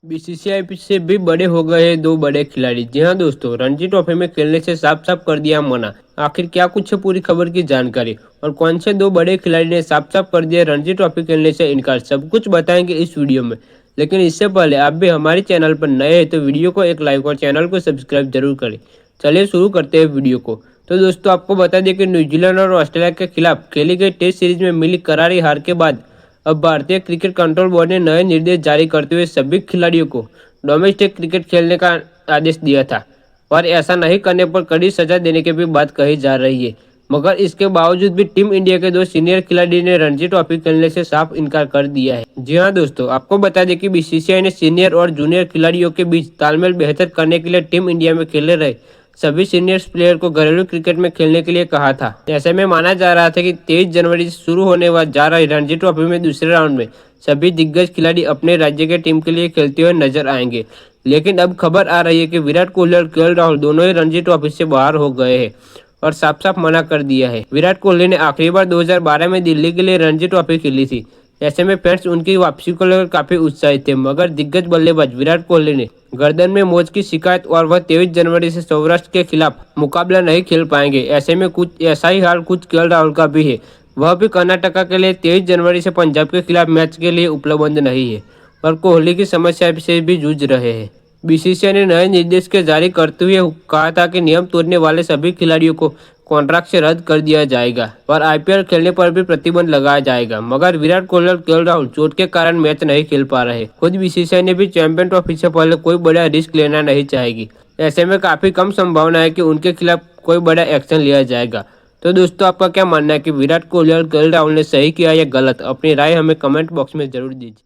BCCI से भी बड़े हो गए हैं दो बड़े खिलाड़ी। जी हाँ दोस्तों, रणजी ट्रॉफी में खेलने से साफ साफ कर दिया मना। आखिर क्या कुछ है पूरी खबर की जानकारी और कौन से दो बड़े खिलाड़ी ने साफ साफ कर दिया रणजी ट्रॉफी खेलने से इनकार, सब कुछ बताएंगे इस वीडियो में। लेकिन इससे पहले आप भी हमारे चैनल पर नए हैं तो वीडियो को एक लाइक और चैनल को सब्सक्राइब जरूर करें। चलिए शुरू करते हैं वीडियो को। तो दोस्तों आपको बता दें कि न्यूजीलैंड और ऑस्ट्रेलिया के खिलाफ खेली गई टेस्ट सीरीज में मिली करारी हार के बाद अब भारतीय क्रिकेट कंट्रोल बोर्ड ने नए निर्देश जारी करते हुए सभी खिलाड़ियों को डोमेस्टिक क्रिकेट खेलने का आदेश दिया था और ऐसा नहीं करने पर कड़ी सजा देने की भी बात कही जा रही है। मगर इसके बावजूद भी टीम इंडिया के दो सीनियर खिलाड़ी ने रणजी ट्रॉफी खेलने से साफ इनकार कर दिया है। जी हाँ दोस्तों, आपको बता दें कि बीसीसीआई ने सीनियर और जूनियर खिलाड़ियों के बीच तालमेल बेहतर करने के लिए टीम इंडिया में खेल रहे सभी सीनियर प्लेयर को घरेलू क्रिकेट में खेलने के लिए कहा था। ऐसे में माना जा रहा था कि 23 जनवरी से शुरू होने जा रही रणजी ट्रॉफी में दूसरे राउंड में सभी दिग्गज खिलाड़ी अपने राज्य के टीम के लिए खेलते हुए नजर आएंगे। लेकिन अब खबर आ रही है कि विराट कोहली और केएल राहुल दोनों ही रणजी ट्रॉफी से बाहर हो गए हैं और साफ साफ मना कर दिया है। विराट कोहली ने आखिरी बार 2012 में दिल्ली के लिए रणजी ट्रॉफी खेली थी। ऐसे में फैंस उनकी वापसी को लेकर काफी उत्साहित थे, मगर दिग्गज बल्लेबाज विराट कोहली ने गर्दन में मोच की शिकायत और वह 23 जनवरी से सौराष्ट्र के खिलाफ मुकाबला नहीं खेल पाएंगे। ऐसे में कुछ ऐसा ही हाल कुछ केएल राहुल का भी है। वह भी कर्नाटका के लिए 23 जनवरी से पंजाब के खिलाफ मैच के लिए उपलब्ध नहीं है और कोहली की समस्या से भी जूझ रहे हैं। बीसीसीआई ने नए निर्देश के जारी करते हुए कहा था कि नियम तोड़ने वाले सभी खिलाड़ियों को कॉन्ट्रैक्ट से रद्द कर दिया जाएगा और आईपीएल खेलने पर भी प्रतिबंध लगाया जाएगा। मगर विराट कोहली और केएल राहुल चोट के कारण मैच नहीं खेल पा रहे। खुद बीसीसीआई ने भी चैंपियन ट्रॉफी से पहले कोई बड़ा रिस्क लेना नहीं चाहेगी। ऐसे में काफी कम संभावना है कि उनके खिलाफ कोई बड़ा एक्शन लिया जाएगा। तो दोस्तों आपका क्या मानना है कि विराट कोहली और केएल राहुल ने सही किया या गलत? अपनी राय हमें कमेंट बॉक्स में जरूर दीजिए।